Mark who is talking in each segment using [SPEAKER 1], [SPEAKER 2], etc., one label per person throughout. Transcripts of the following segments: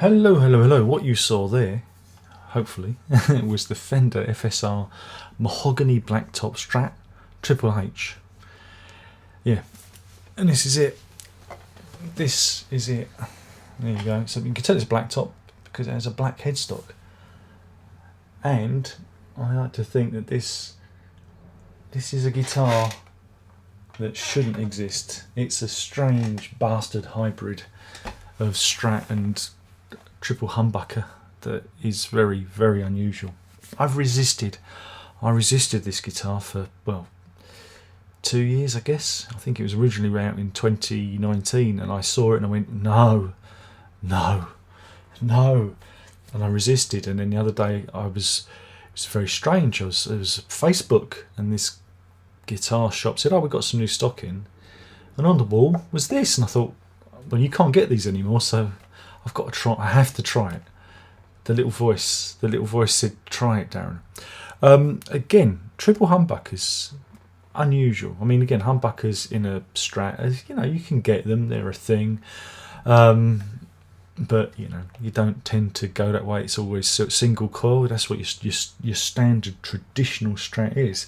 [SPEAKER 1] Hello, hello, hello. What you saw there, hopefully, was the Fender FSR Mahogany Blacktop Strat Triple H. Yeah, and this is it. This is it. There you go. So you can tell it's blacktop because it has a black headstock. And I like to think that this is a guitar that shouldn't exist. It's a strange bastard hybrid of Strat and triple humbucker that is very, very unusual. I resisted this guitar for, well, 2 years, I guess. I think it was originally out in 2019, and I saw it and I went, no, no, no, and I resisted. And then the other day it was very strange. It was Facebook, and this guitar shop said, oh, we've got some new stock in, and on the wall was this, and I thought, well, you can't get these anymore, so I've got to try. I have to try it. The little voice said, try it, Darren. Again, triple humbuckers, unusual. I mean, again, humbuckers in a Strat, you know, you can get them, they're a thing, but you know, you don't tend to go that way. It's always single coil. That's what your standard traditional Strat is.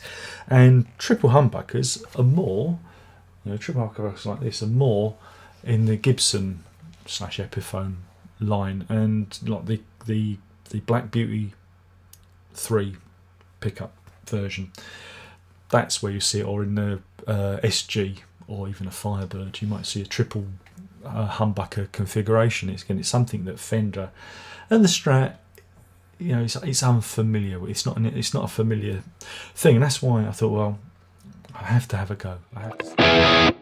[SPEAKER 1] And triple humbuckers are more, you know, triple humbuckers like this are more in the Gibson / Epiphone line, and like the Black Beauty 3 pickup version. That's where you see it, or in the SG or even a Firebird, you might see a triple humbucker configuration. It's something that Fender and the Strat, you know, it's unfamiliar. It's not a familiar thing, and that's why I thought, well, I have to have a go. I have to.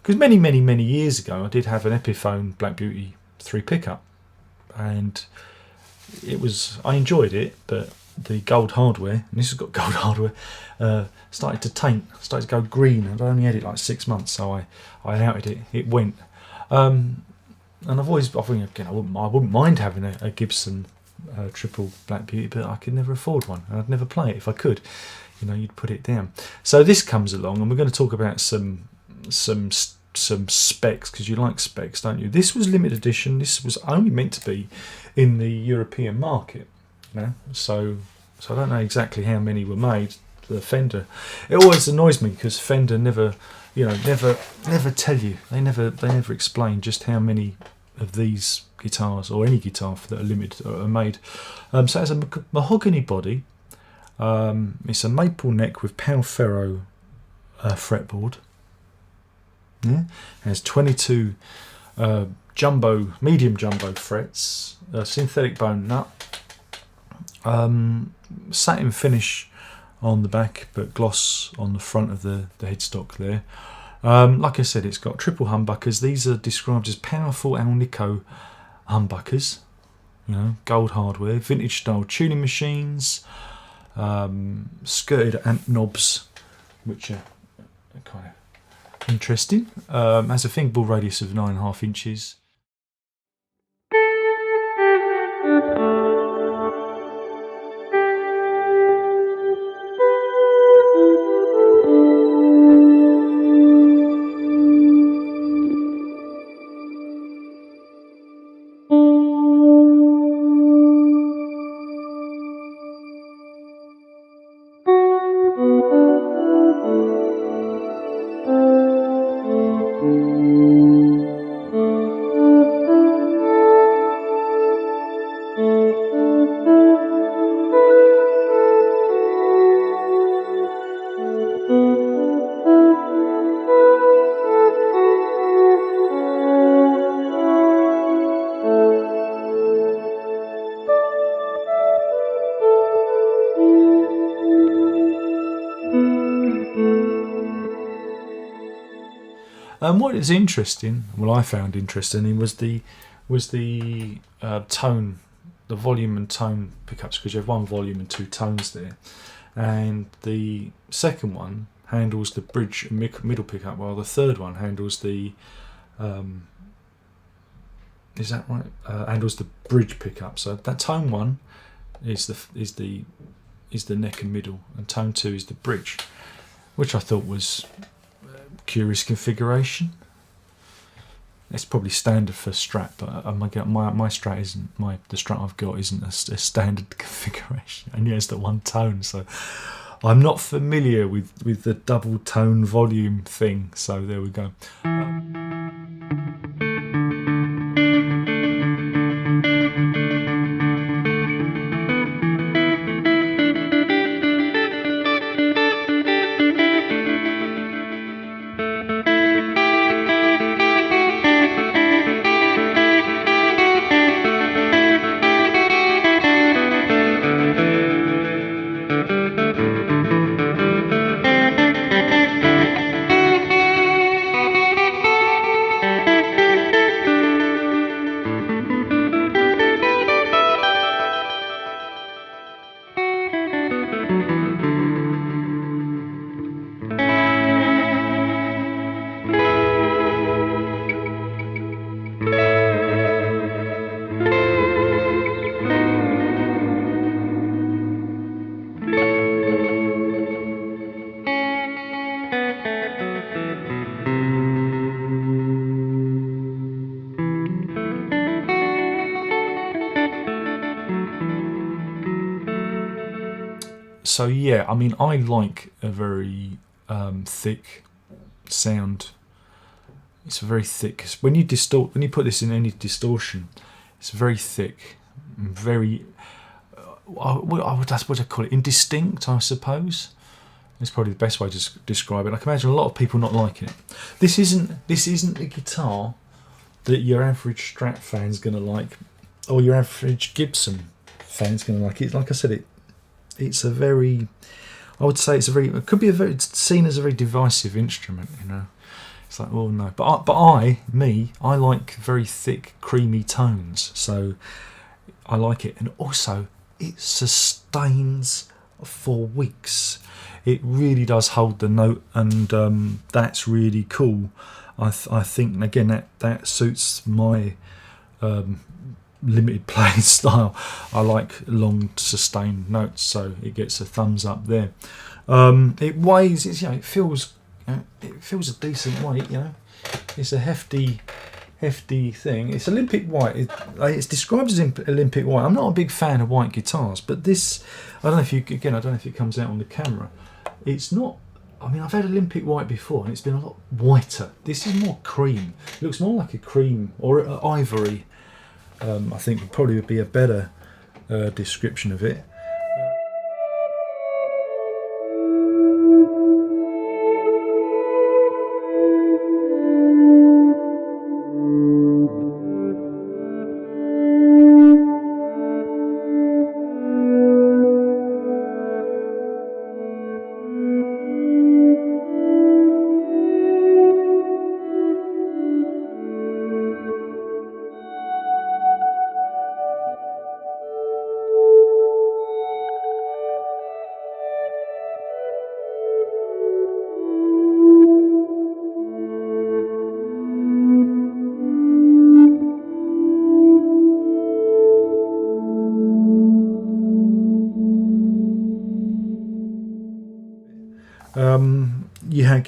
[SPEAKER 1] Because many years ago I did have an Epiphone Black Beauty 3 pickup, and I enjoyed it, but the gold hardware, and this has got gold hardware, started to go green, and I only had it like 6 months, so I outed it. It went, and I think again, I wouldn't mind having a Gibson triple Black Beauty, but I could never afford one, and I'd never play it if I could. You know, you'd put it down. So this comes along, and we're going to talk about some specs, because you like specs, don't you? This was limited edition. This was only meant to be in the European market, you know? So I don't know exactly how many were made. The Fender, it always annoys me because Fender never tell you. They never explain just how many of these guitars, or any guitar that are limited, are made. So it has a mahogany body. It's a maple neck with pal ferro fretboard. Yeah, it has 22 medium jumbo frets, a synthetic bone nut, satin finish on the back, but gloss on the front of the headstock there. Like I said, it's got triple humbuckers. These are described as powerful Alnico humbuckers. You know, gold hardware, vintage style tuning machines, skirted amp knobs, which are kind of interesting. Has a fingerboard radius of 9.5 inches. What is interesting, well, I found interesting, was the tone, the volume and tone pickups, because you have one volume and two tones there, and the second one handles the bridge and middle pickup, while the third one handles the is that right? Handles the bridge pickup. So that tone one is the neck and middle, and tone two is the bridge, which I thought was curious configuration. It's probably standard for Strat, but my Strat isn't the Strat I've got isn't a standard configuration, and yeah, it's the one tone. So I'm not familiar with the double tone volume thing. So there we go. So yeah, I mean, I like a very thick sound. It's very thick. When you put this in any distortion, it's very thick, very. That's what I call it, indistinct, I suppose. It's probably the best way to describe it. I can imagine a lot of people not liking it. This isn't the guitar that your average Strat fan's gonna like, or your average Gibson fan's gonna like. It's like I said, it's a very, I would say it could be it's seen as a very divisive instrument, you know. It's like, well, no, but I like very thick, creamy tones, so I like it, and also it sustains for weeks. It really does hold the note, and that's really cool. I think again that suits my limited playing style. I like long sustained notes, so it gets a thumbs up there. It weighs, it feels a decent weight, you know. It's a hefty thing. It's Olympic white. It's described as Olympic white. I'm not a big fan of white guitars, but this, I don't know if it comes out on the camera. It's not. I mean, I've had Olympic white before, and it's been a lot whiter. This is more cream. It looks more like a cream or ivory. I think would probably be a better description of it.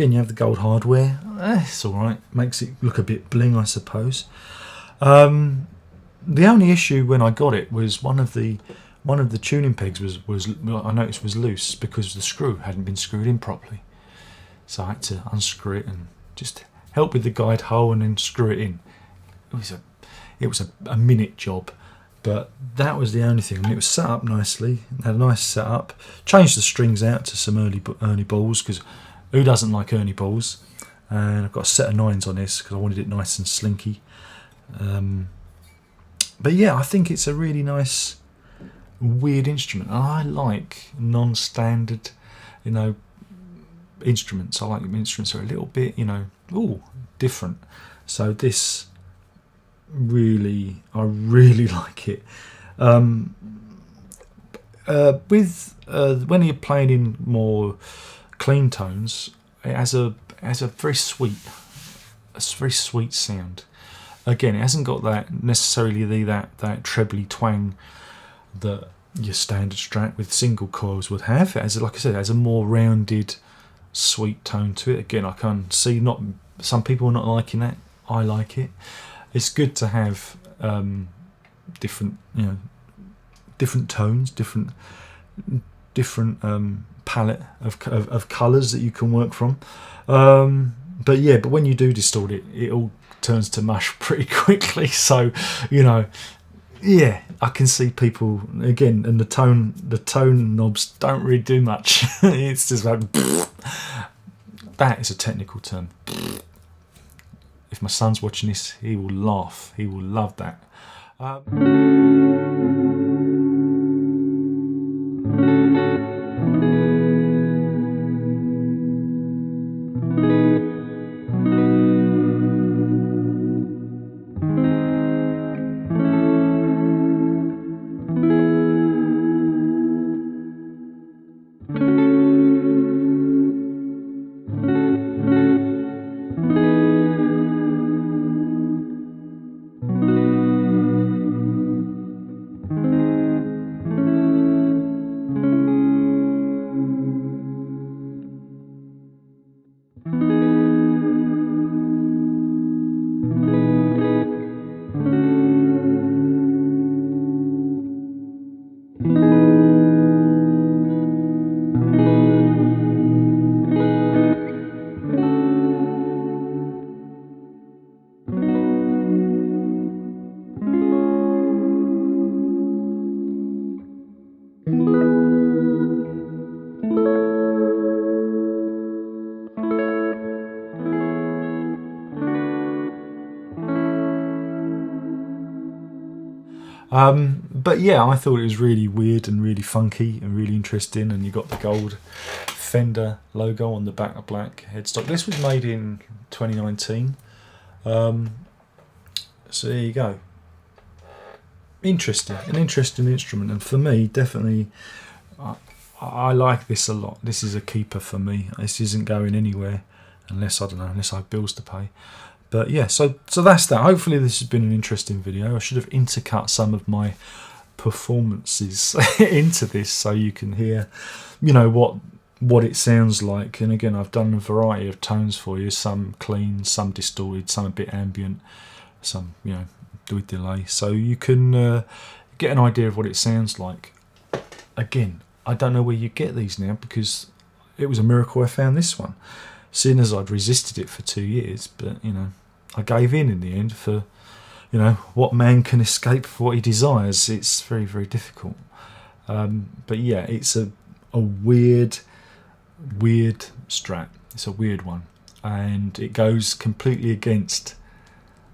[SPEAKER 1] You have the gold hardware. It's all right. Makes it look a bit bling, I suppose. The only issue when I got it was one of the tuning pegs was I noticed was loose because the screw hadn't been screwed in properly. So I had to unscrew it and just help with the guide hole and then screw it in. It was a minute job. But that was the only thing. I mean, it was set up nicely. It had a nice setup. Changed the strings out to some Ernie balls, because who doesn't like Ernie balls? And I've got a set of 9s on this because I wanted it nice and slinky. But yeah, I think it's a really nice, weird instrument. And I like non-standard, instruments. I like instruments that are a little bit, you know, ooh, different. So this really, I really like it. When you're playing in more clean tones, it has a very sweet sound. Again, it hasn't got that necessarily that trebly twang that your standard Strat with single coils would have. It has, like I said, it has a more rounded, sweet tone to it. Again, I can see not some people are not liking that. I like it. It's good to have different, you know, different tones, different palette of colours that you can work from. But yeah, but when you do distort it, it all turns to mush pretty quickly. So, you know, yeah, I can see people again, and the tone knobs don't really do much. It's just like that is a technical term. If my son's watching this, he will laugh. He will love that. But yeah, I thought it was really weird and really funky and really interesting, and you got the gold Fender logo on the back of black headstock. This was made in 2019. So there you go. Interesting, an interesting instrument, and for me, definitely, I like this a lot. This is a keeper for me. This isn't going anywhere unless, I don't know, unless I have bills to pay. But yeah, so that's that. Hopefully this has been an interesting video. I should have intercut some of my performances into this so you can hear, you know, what it sounds like. And again, I've done a variety of tones for you, some clean, some distorted, some a bit ambient, some, you know, with delay, so you can get an idea of what it sounds like. Again, I don't know where you get these now, because it was a miracle I found this one, seeing as I'd resisted it for 2 years. But you know, I gave in the end. For, you know, what man can escape for what he desires? It's very, very difficult. But yeah, it's a weird Strat. It's a weird one, and it goes completely against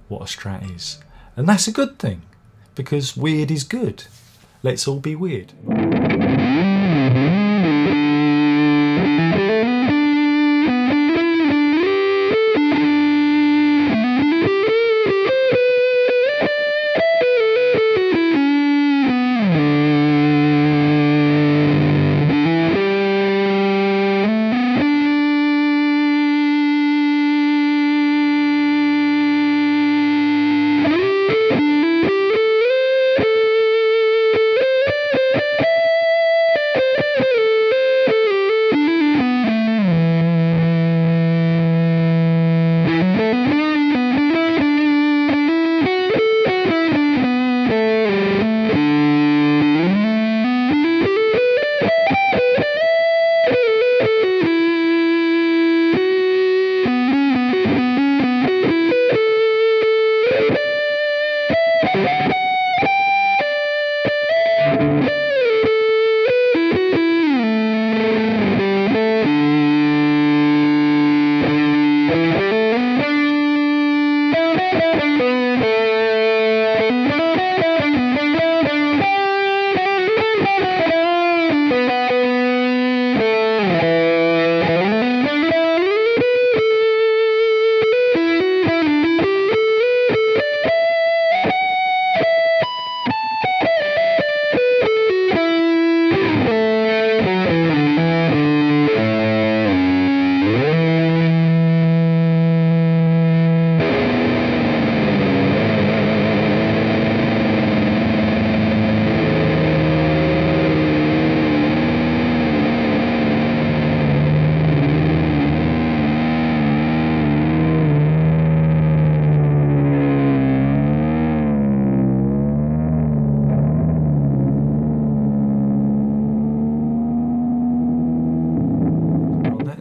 [SPEAKER 1] what a Strat is, and that's a good thing, because weird is good. Let's all be weird.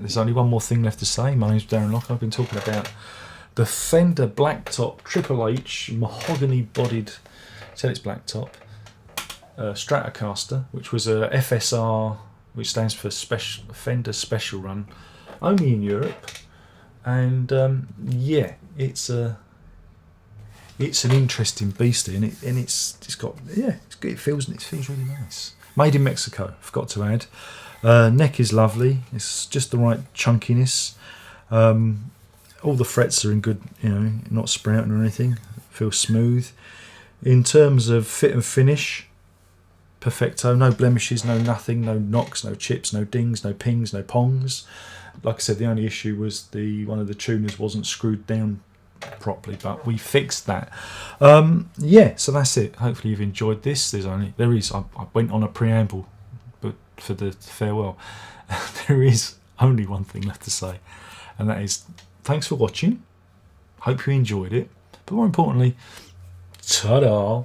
[SPEAKER 1] there's only one more thing left to say. My name's Darren Lock. I've been talking about the Fender Blacktop HHH Mahogany bodied, tell it's Blacktop, Stratocaster, which was a FSR, which stands for Fender Special Run, only in Europe. And yeah, it's an interesting beastie, and it's got, yeah, it feels really nice. Made in Mexico, forgot to add. Neck is lovely. It's just the right chunkiness. All the frets are in good, you know, not sprouting or anything. Feels smooth. In terms of fit and finish, perfecto. No blemishes, no nothing, no knocks, no chips, no dings, no pings, no pongs. Like I said, the only issue was one of the tuners wasn't screwed down properly, but we fixed that. Yeah, so that's it. Hopefully you've enjoyed this. I went on a preamble, but for the farewell, there is only one thing left to say, and that is thanks for watching. Hope you enjoyed it, but more importantly, ta-da.